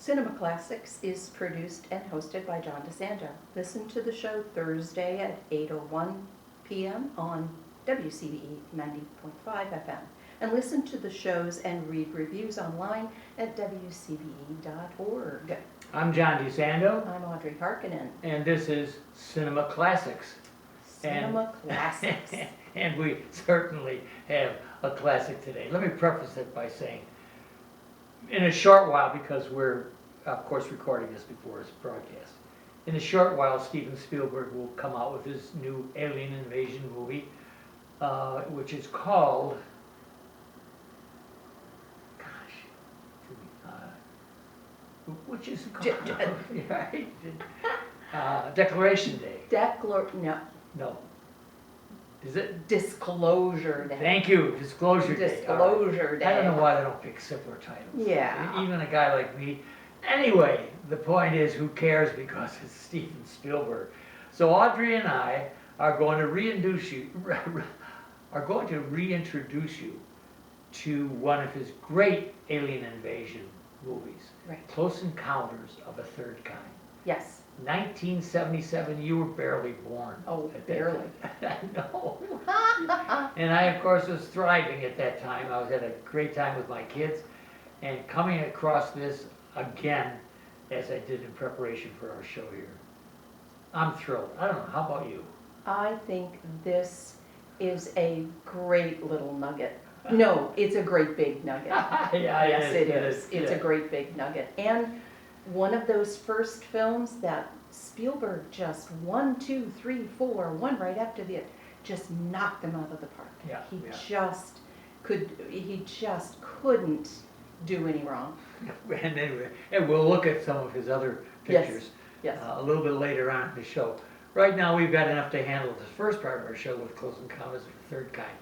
Cinema Classics is produced and hosted by John DeSando. Listen to the show Thursday at 8:01 p.m. on WCBE 90.5 FM. And listen to the shows and read reviews online at WCBE.org. I'm John DeSando, I'm Audrey Harkonen. and this is Cinema Classics. Cinema Classics. And we certainly have a classic today. Let me preface it by saying, in a short while, because we're, of course, recording this before it's broadcast, in a short while, Steven Spielberg will come out with his new alien invasion movie, which is called, which is it called? Declaration Day. No. Is it? Disclosure Day. Thank you, Disclosure Day. Disclosure Day. I don't know why they don't pick simpler titles. Yeah. Even a guy like me. Anyway, the point is, who cares, because it's Steven Spielberg. So Audrey and I are going to reintroduce you to one of his great alien invasion movies. Right. Close Encounters of a Third Kind. Yes. 1977, you were barely born. Oh, barely. I know. And I, of course, was thriving at that time. I was at a great time with my kids, and coming across this again, as I did in preparation for our show here, I'm thrilled. I don't know, how about you? I think this is a great little nugget. No, it's a great big nugget. Yeah, Yes, it is. It's yeah. a great big nugget. And one of those first films that Spielberg just 1, 2, 3, 4, one right after the other, just knocked them out of the park. Yeah, He yeah. just couldn't do any wrong. And anyway, and we'll look at some of his other pictures Yes. a little bit later on in the show. Right now, we've got enough to handle this first part of our show with Close Encounters of the Third Kind.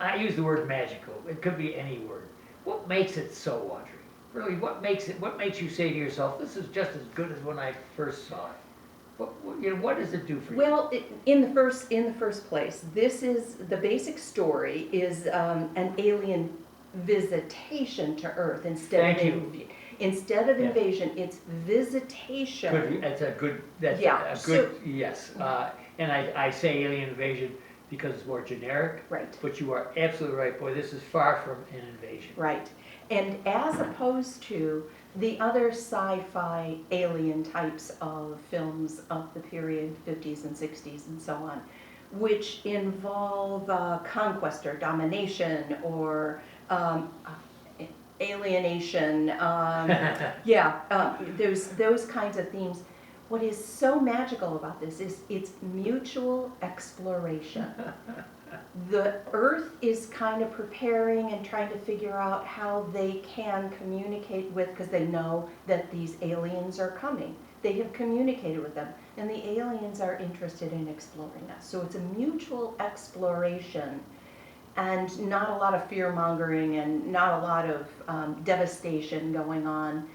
I use the word magical. It could be any word. What makes it so, Audrey? Really, what makes you say to yourself, this is just as good as when I first saw it? What does it do for you? Well, in the first place, this is the basic story is an alien visitation to Earth instead of invasion. It's visitation. Good, that's a good. That's Yeah, a good. Yes, and I say alien invasion because it's more generic. Right. But you are absolutely right, boy. This is far from an invasion. Right. And as opposed to the other sci-fi alien types of films of the period 50s and 60s and so on, which involve conquest or domination or alienation, those kinds of themes. What is so magical about this is it's mutual exploration. The Earth is kind of preparing and trying to figure out how they can communicate with, because they know that these aliens are coming. They have communicated with them, and the aliens are interested in exploring us. So it's a mutual exploration, and not a lot of fear-mongering and not a lot of devastation going on.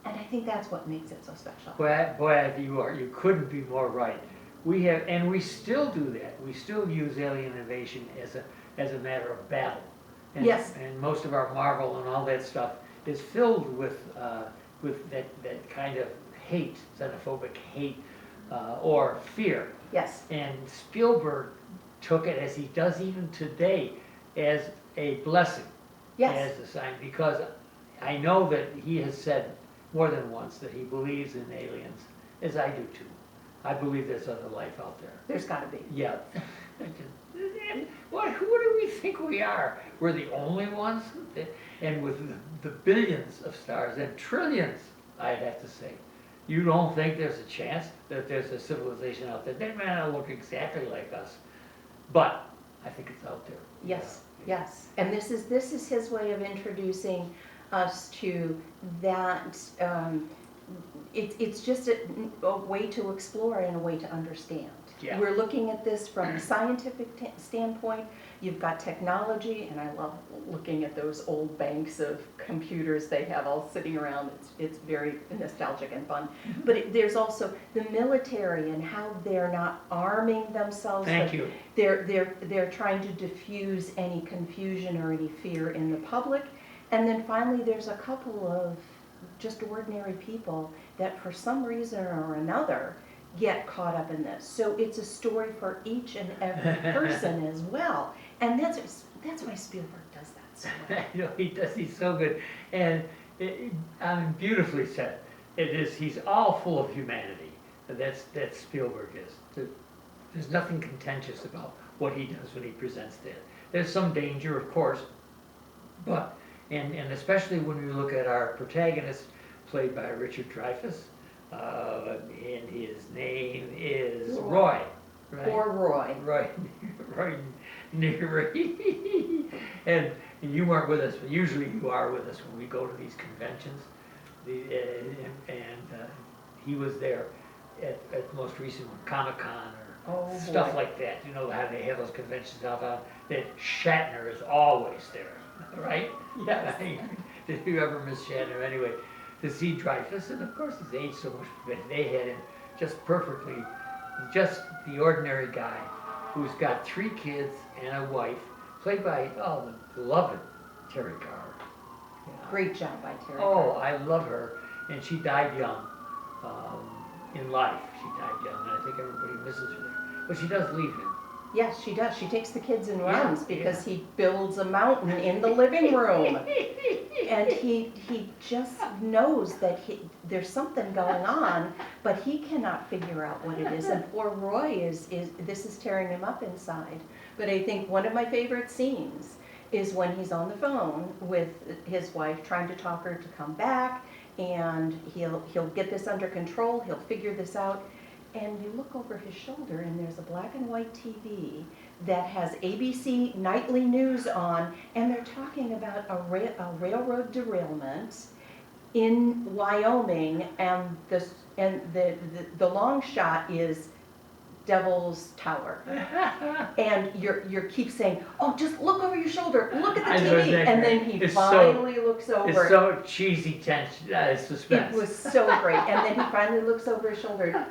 And I think that's what makes it so special. Boy, you couldn't be more right. We have, and we still do that. We still use alien invasion as a matter of battle. And, yes. And most of our Marvel and all that stuff is filled with that kind of hate, xenophobic hate, or fear. Yes. And Spielberg took it, as he does even today, as a blessing. Yes. As a sign, because I know that he has said more than once that he believes in aliens, as I do too. I believe there's other life out there. There's got to be. Yeah. Who do we think we are? We're the only ones? And with the billions of stars and trillions, I'd have to say, you don't think there's a chance that there's a civilization out there? They may not look exactly like us, but I think it's out there. Yes, yes. And this is his way of introducing us to that. It's just a way to explore and a way to understand. Yeah. We're looking at this from a scientific standpoint. You've got technology, and I love looking at those old banks of computers they have all sitting around. It's very nostalgic and fun. Mm-hmm. But there's also the military and how they're not arming themselves. Thank you. They're trying to diffuse any confusion or any fear in the public. And then finally, there's a couple of just ordinary people that for some reason or another get caught up in this. So it's a story for each and every person as well. And that's why Spielberg does that so well. You know, he does, he's so good. And I mean, beautifully said. He's all full of humanity. That's Spielberg is. There's nothing contentious about what he does when he presents that. There's some danger, of course, but, and especially when you look at our protagonist, played by Richard Dreyfuss, and his name is Roy. Right? Or Roy. Roy, and you weren't with us, but usually you are with us when we go to these conventions. He was there at the most recent one, Comic-Con or stuff like that. You know how they have those conventions out that Shatner is always there, right? Yes. Did you ever miss Shatner? Anyway, to see Dreyfuss, and of course he's aged so much, but they had him just perfectly, just the ordinary guy who's got 3 kids and a wife, played by, the beloved Terry Garr. Yeah. Great job by Terry. Oh, I love her, and she died young, in life. She died young, and I think everybody misses her. But she does leave him. Yes, she does. She takes the kids and runs because he builds a mountain in the living room. And he just knows that there's something going on, but he cannot figure out what it is. And poor Roy this is tearing him up inside. But I think one of my favorite scenes is when he's on the phone with his wife trying to talk her to come back, and he'll get this under control, he'll figure this out. And you look over his shoulder and there's a black and white TV that has ABC nightly news on, and they're talking about a railroad derailment in Wyoming, and the long shot is Devil's Tower. And you keep saying, oh, just look over your shoulder, look at the TV, and then he finally looks over. It's so cheesy tension, suspense. It was so great, and then he finally looks over his shoulder.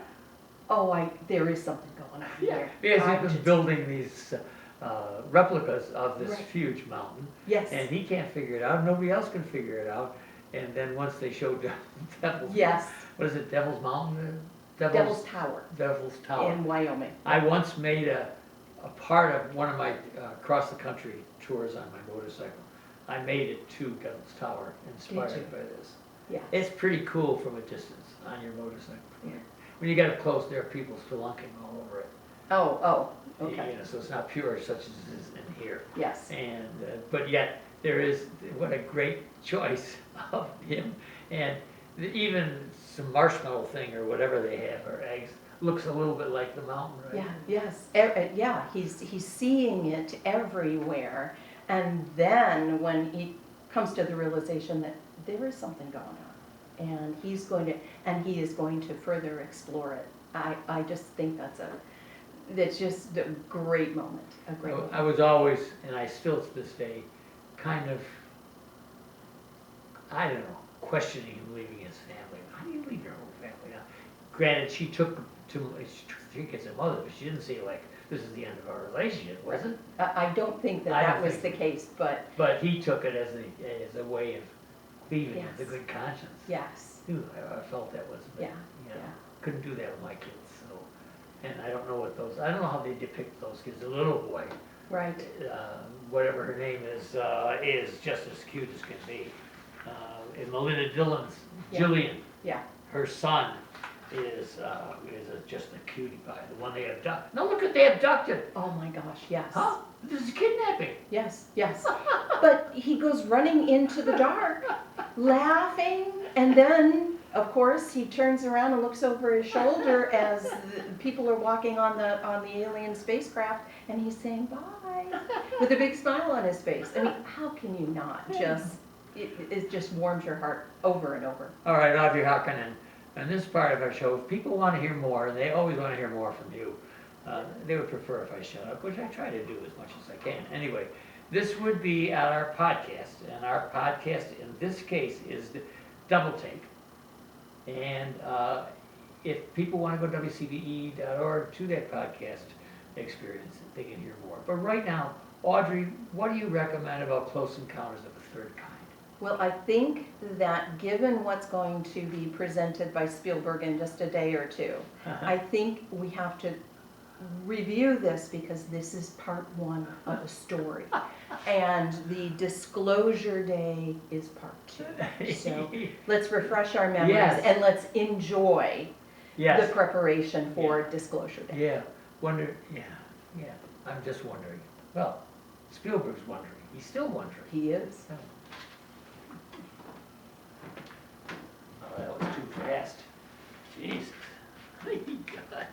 Oh, there is something going on here. Because he was building these replicas of this huge mountain. Yes. And he can't figure it out. Nobody else can figure it out. And then once they showed Devil's, what is it, Devil's Mountain? Devil's Tower. Devil's Tower. In Wyoming. I once made a part of one of my cross-the-country tours on my motorcycle. I made it to Devil's Tower, inspired by this. Yeah. It's pretty cool from a distance on your motorcycle. Yeah. When you get up close, there are people spelunking all over it. Oh, okay. You know, so it's not pure such as it is in here. Yes. And but yet there is, what a great choice of him, and even some marshmallow thing or whatever they have, or eggs, looks a little bit like the mountain, right? Yeah. Yes. He's seeing it everywhere, and then when he comes to the realization that there is something going on, and he is going to further explore it. I just think that's just a great moment. A great moment. I was always, and I still to this day, kind of, I don't know, questioning him leaving his family. How do you leave your whole family now? Granted, she took as a mother, but she didn't say like, this is the end of our relationship, was it? I don't think that was the case, but. But he took it as a way of leaving with a good conscience. Yes. I felt that was, but, couldn't do that with my kids, so. And I don't know how they depict those kids. The little boy, right, whatever her name is just as cute as can be. And Melinda Dillon's Jillian, her son is just a cutie pie, the one they abducted. No, look what they abducted. Oh my gosh, yes. Huh? This is kidnapping. Yes. But he goes running into the dark, laughing, and then, of course, he turns around and looks over his shoulder as the people are walking on the alien spacecraft, and he's saying bye with a big smile on his face. I mean, how can you not just? It just warms your heart over and over. All right, Audrey Harkonen. And this part of our show, if people want to hear more, and they always want to hear more from you, they would prefer if I shut up, which I try to do as much as I can. Anyway, this would be at our podcast, and our podcast in this case is Double Take. And if people want to go to WCBE.org to that podcast experience, they can hear more. But right now, Audrey, what do you recommend about Close Encounters of a Third Kind? Well, I think that given what's going to be presented by Spielberg in just a day or two, I think we have to review this because this is part one of a story. And the disclosure day is part two. So let's refresh our memories Yes. and let's enjoy the Yes, preparation for disclosure day. yeah, yeah, I'm just wondering. Well, Spielberg's wondering, he's still wondering. He is. Oh, that was too fast. Jeez. God.